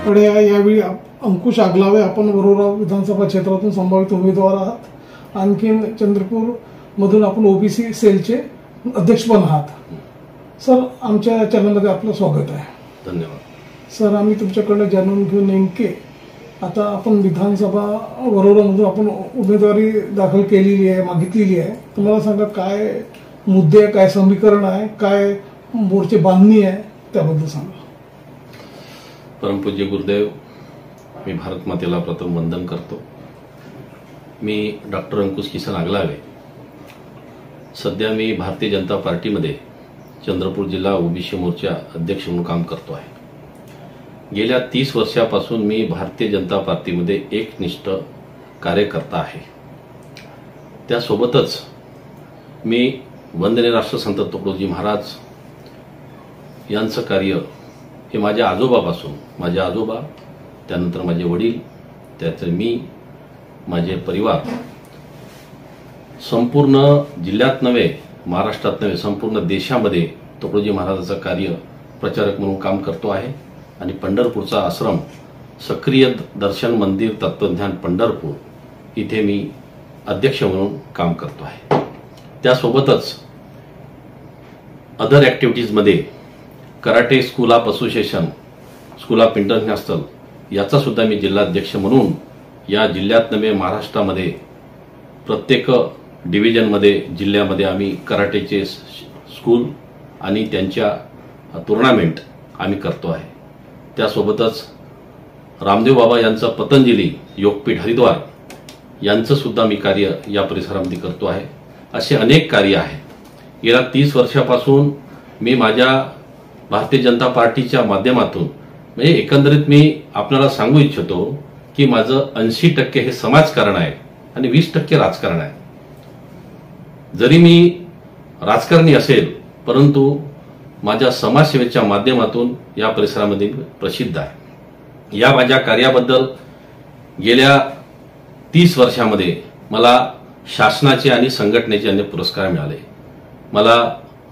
आणि यावेळी अंकुश आगलावे, आपण वरोरा विधानसभा क्षेत्रातून संभावित उमेदवार आहात. आणखीन चंद्रपूर मधून आपण ओबीसी सेलचे अध्यक्ष पण आहात. सर, आमच्या चॅनलमध्ये आपलं स्वागत आहे. धन्यवाद. सर, आम्ही तुमच्याकडे जाणून घेऊ नेमके आता आपण विधानसभा वरोरामधून आपण उमेदवारी दाखल केलेली आहे, मागितलेली आहे. तुम्हाला सांगा काय मुद्दे, काय समीकरण आहे, काय मोर्चे बांधणी आहे, त्याबद्दल सांगा. परमपूज्य गुरुदेव, मी भारत मातेला प्रथम वंदन करतो. मी डॉक्टर अंकुश किसन आगलावे. सध्या मी भारतीय जनता पार्टीमध्ये चंद्रपूर जिल्हा ओबीसी मोर्चा अध्यक्ष म्हणून काम करतो आहे. गेल्या 30 वर्षापासून मी भारतीय जनता पार्टीमध्ये एकनिष्ठ कार्यकर्ता आहे. त्यासोबतच मी वंदनीय राष्ट्रसंत तुकडोजी महाराज यांचं कार्य हे माझ्या आजोबापासून, माझे आजोबा, त्यानंतर माझे वडील, त्यानंतर मी, माझे परिवार, संपूर्ण जिल्ह्यात नव्हे, महाराष्ट्रात नव्हे, संपूर्ण देशामध्ये तुकडोजी महाराजांचं कार्य प्रचारक म्हणून काम करतो आहे. आणि पंढरपूरचा आश्रम सक्रिय दर्शन मंदिर तत्वज्ञान पंढरपूर इथे मी अध्यक्ष म्हणून काम करतो आहे. त्यासोबतच अदर ॲक्टिव्हिटीजमध्ये karate school of association, school of international याचा सुद्धा मी जिल्हाध्यक्ष म्हणून या जिल्ह्यात नव्हे, महाराष्ट्रामध्ये प्रत्येक डिव्हिजनमध्ये, जिल्ह्यामध्ये आम्ही कराटेचे स्कूल आणि त्यांच्या टुर्नामेंट आम्ही करतो आहे. त्यासोबतच रामदेव बाबा यांचं पतंजली योगपीठ हरिद्वार यांचं सुद्धा मी कार्य या परिसरामध्ये करतो आहे. असे अनेक कार्य आहेत. गेल्या 30 वर्षापासून मी माझ्या भारतीय जनता पार्टीच्या माध्यमातून, म्हणजे एकंदरीत मी आपल्याला सांगू इच्छितो की माझं 80% हे समाजकारण आहे आणि 20% राजकारण आहे. जरी मी राजकारणी असेल, परंतु माझ्या समाजसेवेच्या माध्यमातून या परिसरामध्ये प्रसिद्ध आहे. या माझ्या कार्याबद्दल गेल्या 30 वर्षामध्ये मला शासनाचे आणि संघटनेचे अनेक पुरस्कार मिळाले. मला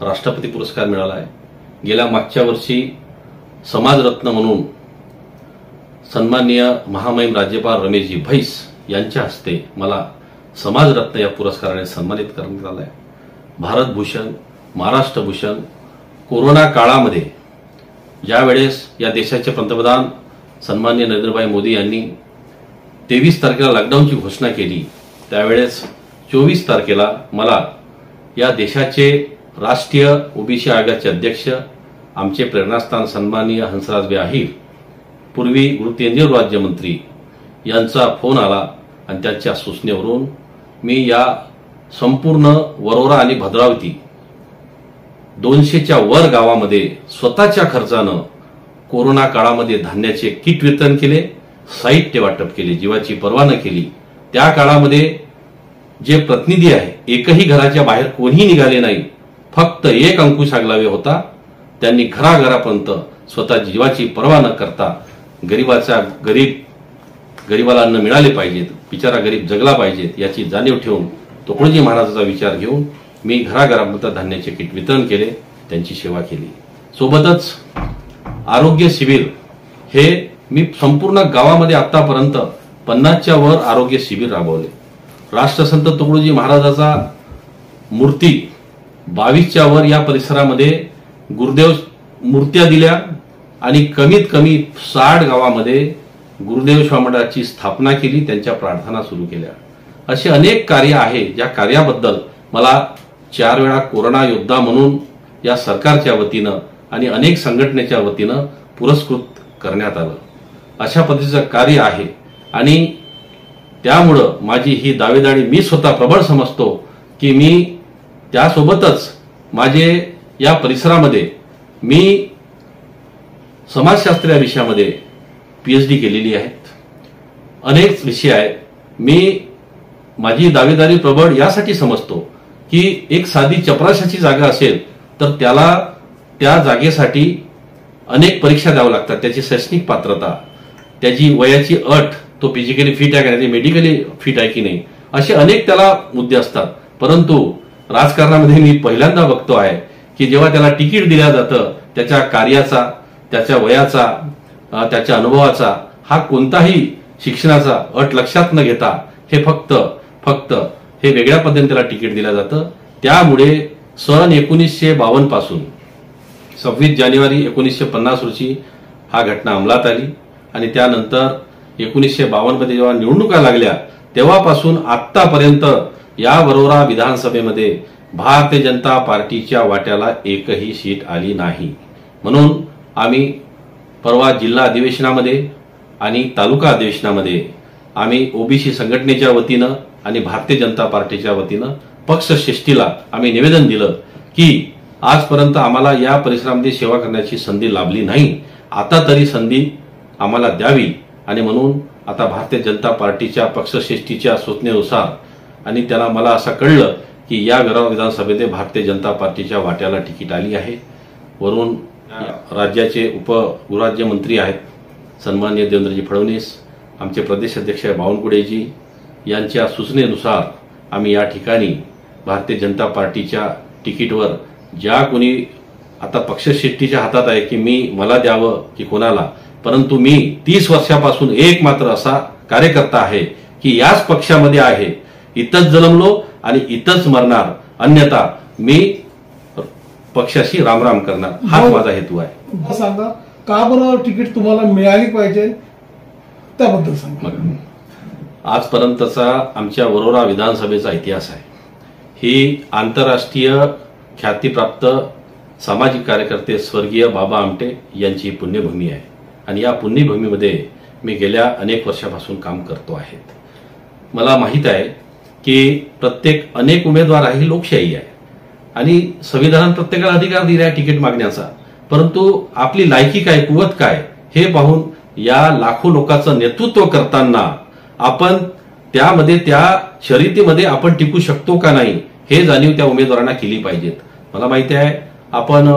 राष्ट्रपती पुरस्कार मिळाला आहे. गेल्या मागच्या वर्षी समाजरत्न म्हणून सन्माननीय महामहिम राज्यपाल रमेशजी भैस यांच्या हस्ते मला समाजरत्न या पुरस्काराने सन्मानित करण्यात आलं आहे. भारतभूषण, महाराष्ट्रभूषण, कोरोना काळामध्ये ज्यावेळेस या देशाचे पंतप्रधान सन्माननीय नरेंद्रभाई मोदी यांनी 23 तारखेला लॉकडाऊनची घोषणा केली, त्यावेळेस 24 तारखेला मला या देशाचे राष्ट्रीय ओबीसी आयोगाचे अध्यक्ष, आमचे प्रेरणास्थान सन्माननीय हंसराज अहिर, पूर्वी केंद्रीय राज्यमंत्री यांचा फोन आला आणि त्यांच्या सूचनेवरून मी या संपूर्ण वरोरा आणि भद्रावती 200च्या वर गावामध्ये स्वतःच्या खर्चानं कोरोना काळामध्ये धान्याचे किट वितरण केले, साहित्य वाटप केले, जीवाची पर्वा न केली. त्या काळामध्ये जे प्रतिनिधी आहे, एकही घराच्या बाहेर कोणीही निघाले नाही. फक्त एक अंकुश आगलावे होता. त्यांनी घराघरापर्यंत स्वतः जीवाची पर्वा न करता गरीबाला अन्न मिळाले पाहिजेत, बिचारा गरीब जगला पाहिजेत याची जाणीव ठेवून तुकडोजी महाराजांचा विचार घेऊन मी घराघरापर्यंत धान्याचे किट वितरण केले, त्यांची सेवा केली. सोबतच आरोग्य शिबिर हे मी संपूर्ण गावामध्ये आतापर्यंत 50च्या वर आरोग्य शिबिर राबवले. राष्ट्रसंत तुकडोजी महाराजाचा मूर्ती 22च्या वर या परिसरामध्ये गुरुदेव मूर्त्या दिल्या आणि कमीत कमी 60 गावामध्ये गुरुदेव स्वामींची स्थापना केली, त्यांच्या प्रार्थना सुरू केल्या. असे अनेक कार्य आहे ज्या कार्याबद्दल मला 4 वेळा कोरोना योद्धा म्हणून या सरकारच्या वतीनं आणि अनेक संघटनेच्या वतीनं पुरस्कृत करण्यात आलं. अशा पद्धतीचं कार्य आहे आणि त्यामुळं माझी ही दावेदारी मी स्वतः प्रबळ समजतो की मी त्यासोबतच माझे या परिसरामध्ये मी समाजशास्त्र या विषयामध्ये PhD केलेली आहेत. अनेक विषय आहेत. मी माझी दावेदारी प्रबळ यासाठी समजतो की एक साधी चपराशाची जागा असेल तर त्याला त्या जागेसाठी अनेक परीक्षा द्याव्या लागतात. त्याची शैक्षणिक पात्रता, त्याची वयाची अट, तो फिजिकली फिट आहे का नाही, मेडिकली फिट आहे की नाही, असे अनेक त्याला मुद्दे असतात. परंतु राजकारणामध्ये मी पहिल्यांदा बघतो आहे की जेव्हा त्याला तिकीट दिलं जातं त्याच्या कार्याचा, त्याच्या वयाचा, त्याच्या अनुभवाचा, हा कोणताही शिक्षणाचा अट लक्षात न घेता हे फक्त हे वेगळ्या पद्धतीने त्याला तिकीट दिलं जातं. त्यामुळे सन 1952 पासून 26 जानेवारी 1950 रोजी हा घटना अंमलात आली आणि त्यानंतर 1952 मध्ये जेव्हा निवडणुका लागल्या तेव्हापासून आतापर्यंत या वरोरा विधानसभेमध्ये भारतीय जनता पार्टीच्या वाट्याला एकही सीट आली नाही. म्हणून आम्ही परवा जिल्हा अधिवेशनामध्ये आणि तालुका अधिवेशनामध्ये आम्ही ओबीसी संघटनेच्या वतीनं आणि भारतीय जनता पार्टीच्या वतीनं पक्षश्रेष्ठीला आम्ही निवेदन दिलं की आजपर्यंत आम्हाला या परिसरामध्ये सेवा करण्याची संधी लाभली नाही, आता तरी संधी आम्हाला द्यावी. आणि म्हणून आता भारतीय जनता पार्टीच्या पक्षश्रेष्ठीच्या सूचनेनुसार आणि त्यांना मला असं कळलं की या वरोरा विधानसभेमध्ये भारतीय जनता पार्टीच्या वाट्याला तिकीट आली आहे. वरून राज्याचे उपगृहराज्यमंत्री आहेत सन्माननीय देवेंद्रजी फडणवीस, आमचे प्रदेश अध्यक्ष बावनकुळेजी यांच्या सूचनेनुसार आम्ही या ठिकाणी भारतीय जनता पार्टीच्या तिकीटवर ज्या कोणी आता पक्षश्रेष्ठीच्या हातात आहे की मला द्यावं की कोणाला, परंतु मी 30 वर्षापासून एक मात्र असा कार्यकर्ता आहे की याच पक्षामध्ये आहे, इथंच जन्मलो आणि इथंच मरणार, अन्यथा मी पक्षाशी रामराम करणार, हाच माझा हेतू आहे. सांगा का बरं तिकीट तुम्हाला मिळाली पाहिजे त्याबद्दल सांगा. आजपर्यंतचा आमच्या वरोरा विधानसभेचा इतिहास आहे. ही आंतरराष्ट्रीय ख्यातीप्राप्त सामाजिक कार्यकर्ते स्वर्गीय बाबा आमटे यांची पुण्यभूमी आहे आणि या पुण्यभूमीमध्ये मी गेल्या अनेक वर्षापासून काम करतो आहे. मला माहित आहे की अनेक उमेदवार आहे, ही लोकशाही आहे आणि संविधानात प्रत्येकाला अधिकार दिला आहे तिकीट मागण्याचा, परंतु आपली लायकी काय, कुवत काय हे पाहून या लाखो लोकांचं नेतृत्व करताना आपण त्या शर्यतीमध्ये आपण टिकू शकतो का नाही हे जाणीव त्या उमेदवारांना केली पाहिजेत. मला माहिती आहे आपण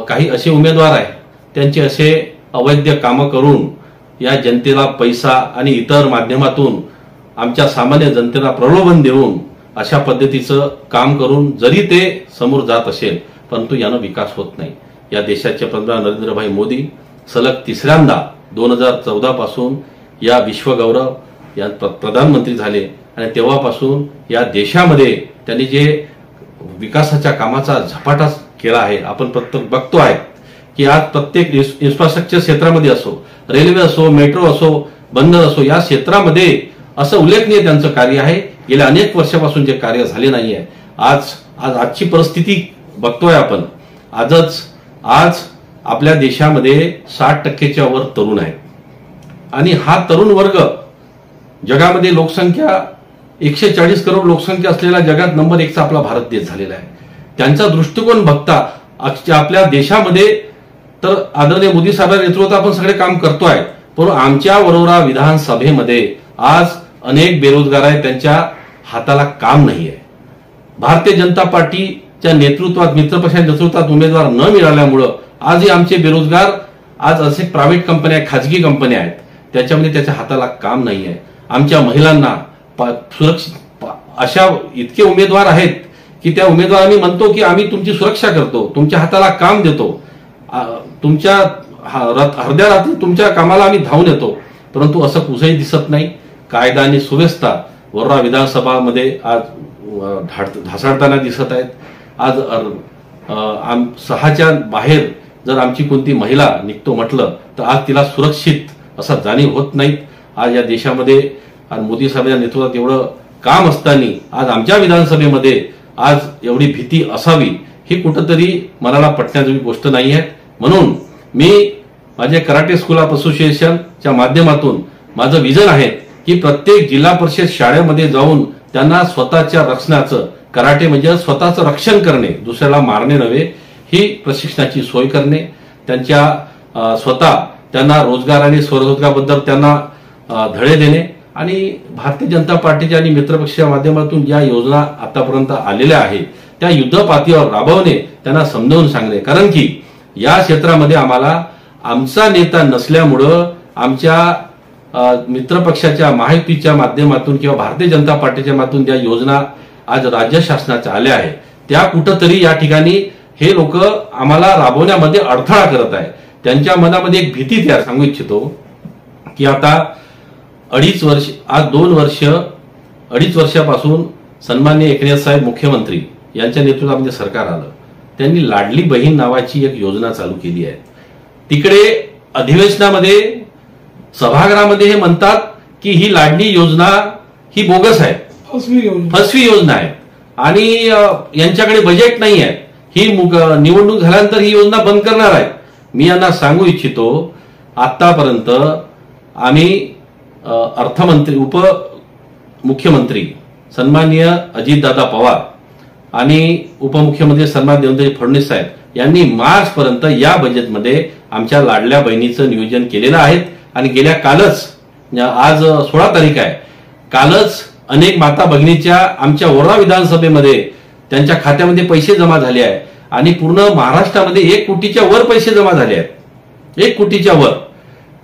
काही असे उमेदवार आहेत त्यांचे असे अवैध कामं करून या जनतेला पैसा आणि इतर माध्यमातून आमच्या सामान्य जनतेला प्रलोभन देऊन अशा पद्धतीचं काम करून जरी ते समोर जात असेल परंतु यानं विकास होत नाही. या देशाचे पंतप्रधान नरेंद्रभाई मोदी सलग तिसऱ्यांदा 2014 पासून या विश्वगौरव या प्रधानमंत्री झाले आणि तेव्हापासून या देशामध्ये त्यांनी जे विकासाच्या कामाचा झपाटा केला आहे आपण प्रत्येक बघतो आहे की आज प्रत्येक इन्फ्रास्ट्रक्चर क्षेत्रामध्ये असो, रेल्वे असो, मेट्रो असो, बंदर असो, या क्षेत्रामध्ये असं उल्लेखनीय त्यांचं कार्य आहे. गेल्या अनेक वर्षापासून जे कार्य झाले नाही आहे. आजची परिस्थिती बघतोय आपण. आज आपल्या देशामध्ये 60% वर तरुण आहेत आणि हा तरुण वर्ग जगामध्ये लोकसंख्या 140 करोड लोकसंख्या असलेला जगात नंबर 1चा आपला भारत देश झालेला आहे. त्यांचा दृष्टिकोन बघता आपल्या देशामध्ये तर आदरणीय मोदी साहेबांच्या नेतृत्वात आपण सगळे काम करतोय, पण आमच्या वरोरा विधानसभेमध्ये आज अनेक बेरोजगार आहेत, त्यांच्या हाताला काम नाही आहे. भारतीय जनता पार्टीच्या नेतृत्वात, मित्रपक्षाच्या नेतृत्वात उमेदवार न मिळाल्यामुळं आजही आमचे बेरोजगार आज असे प्रायव्हेट कंपन्या, खाजगी कंपन्या आहेत त्याच्यामध्ये त्याच्या हाताला काम नाही आहे. आमच्या महिलांना सुरक्षित अशा इतके उमेदवार आहेत की त्या उमेदवारांनी म्हणतो की आम्ही तुमची सुरक्षा करतो, तुमच्या हाताला काम देतो, तुमच्या अर्ध्या रात्री तुमच्या कामाला आम्ही धावून येतो, परंतु असं कुठेही दिसत नाही. कायदा आणि सुव्यवस्था वरोरा विधानसभामध्ये आज ढासळताना दिसत आहेत. आज 6च्या बाहेर जर आमची कोणती महिला निघतो म्हटलं तर आज तिला सुरक्षित असा जाणीव होत नाही. आज या देशामध्ये मोदी साहेबांच्या नेतृत्वात एवढं काम असताना आज आमच्या विधानसभेमध्ये आज एवढी भीती असावी ही कुठंतरी मनाला पटण्याजोगी गोष्ट नाही आहे. म्हणून मी माझे कराटे स्कूल ऑफ असोसिएशनच्या माध्यमातून माझं विजन आहे की प्रत्येक जिल्हा परिषद शाळेमध्ये जाऊन त्यांना स्वतःच्या रक्षणाचं, कराटे म्हणजे स्वतःचं रक्षण करणे, दुसऱ्याला मारणे नव्हे, ही प्रशिक्षणाची सोय करणे, त्यांच्या स्वतः त्यांना रोजगार आणि स्वरोजगाराबद्दल त्यांना धडे देणे आणि भारतीय जनता पार्टीच्या आणि मित्रपक्षाच्या माध्यमातून ज्या योजना आतापर्यंत आलेल्या आहेत त्या युद्धपातळीवर राबवणे, त्यांना समजावून सांगणे. कारण की या क्षेत्रामध्ये आम्हाला आमचा नेता नसल्यामुळं आमच्या मित्रपक्षाच्या महायुतीच्या माध्यमातून किंवा भारतीय जनता पार्टीच्या माध्यमातून ज्या योजना आज राज्य शासनाच्या आल्या आहेत त्या कुठंतरी या ठिकाणी हे लोक आम्हाला राबवण्यामध्ये अडथळा करत आहे. त्यांच्या मनामध्ये एक भीती तयार सांगू इच्छितो की आता 2.5 वर्ष, आज 2 वर्षापासून सन्माननीय एकनाथ साहेब मुख्यमंत्री यांच्या नेतृत्वामध्ये सरकार आलं. त्यांनी लाडली बहीण नावाची एक योजना चालू केली आहे. तिकडे अधिवेशनामध्ये सभागृहामध्ये हे म्हणतात की ही लाडली योजना ही बोगस आहे, फसवी योजना आहे आणि यांच्याकडे बजेट नाही आहे, ही निवडणूक झाल्यानंतर ही योजना बंद करणार आहे. मी यांना सांगू इच्छितो, आतापर्यंत आम्ही अर्थमंत्री, उपमुख्यमंत्री सन्माननीय अजितदादा पवार आणि उपमुख्यमंत्री सन्माननीय देवेंद्र फडणवीस साहेब यांनी मार्च पर्यंत या बजेटमध्ये आमच्या लाडल्या बहिणीचं नियोजन केलेलं आहे. आणि गेल्या कालच, आज 16 तारीख आहे, कालच अनेक माता भगिनीच्या आमच्या वरोरा विधानसभेमध्ये त्यांच्या खात्यामध्ये पैसे जमा झाले आहे आणि पूर्ण महाराष्ट्रामध्ये 1 कोटीच्या वर पैसे जमा झाले आहेत, 1 कोटीच्या वर.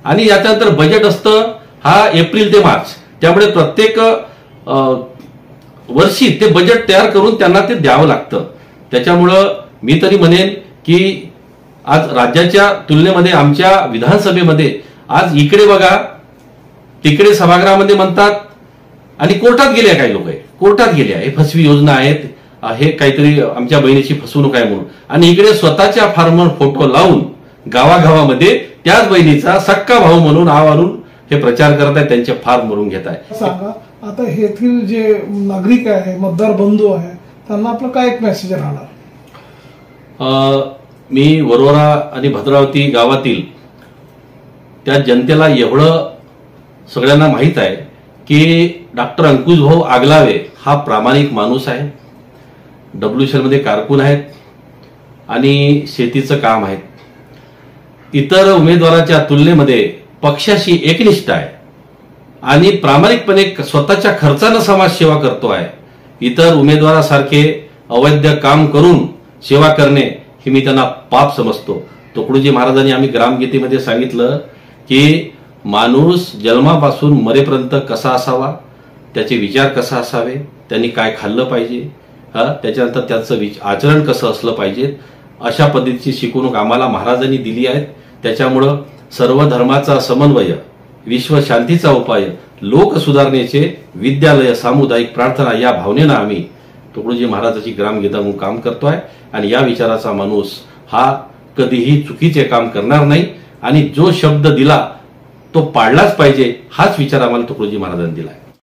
आणि याच्यानंतर बजेट असतं हा एप्रिल ते मार्च, त्यामुळे प्रत्येक वर्षी ते बजेट तयार करून त्यांना ते द्यावं लागतं. त्याच्यामुळं मी तरी म्हणेन की आज राज्याच्या तुलनेमध्ये आमच्या विधानसभेमध्ये आज इकडे बघा, तिकडे सभागृहामध्ये म्हणतात आणि कोर्टात गेले काही लोक, कोर्टात गेले आहे, फसवी योजना आहेत, हे काहीतरी आमच्या बहिणीची फसवणूक आहे म्हणून. आणि इकडे स्वतःच्या फार्मवर फोटो लावून गावागावामध्ये त्याच बहिणीचा सक्का भाऊ म्हणून आणून हे प्रचार करत आहेत, त्यांचे फार्म भरून घेत आहे. सांगा आता येथील जे नागरिक आहे, मतदार बंधू आहे, त्यांना आपलं काय एक मेसेज राहणार? मी वरोरा आणि भद्रावती गावातील त्या जनतेला एवढं सगळ्यांना माहीत आहे की डॉक्टर अंकुश भाऊ आगलावे हा प्रामाणिक माणूस आहे, WCL मध्ये कारकून आहेत आणि शेतीचं काम आहे. इतर उमेदवाराच्या तुलनेमध्ये पक्षाशी एकनिष्ठ आहे आणि प्रामाणिकपणे स्वतःच्या खर्चानं समाजसेवा करतो आहे. इतर उमेदवारासारखे अवैध काम करून सेवा करणे हे मी त्यांना पाप समजतो. तुकडोजी महाराजांनी आम्ही ग्रामगीतेमध्ये सांगितलं की माणूस जन्मापासून मरेपर्यंत कसा असावा, त्याचे विचार कसा असावे, त्यांनी काय खाल्लं पाहिजे, त्याच्यानंतर त्याचं आचरण कसं असलं पाहिजे, अशा पद्धतीची शिकवणूक आम्हाला महाराजांनी दिली आहे. त्याच्यामुळं सर्व धर्माचा समन्वय, विश्व शांतीचा उपाय, लोक सुधारणेचे विद्यालय, सामुदायिक प्रार्थना या भावनेनं आम्ही तुकडोजी महाराजाची ग्रामगीता म्हणून काम करतोय. आणि या विचाराचा माणूस हा कधीही चुकीचे काम करणार नाही आणि जो शब्द दिला तो पाळलाच पाहिजे, हाच विचार आम्हाला तुकडोजी महाराजांनी दिला.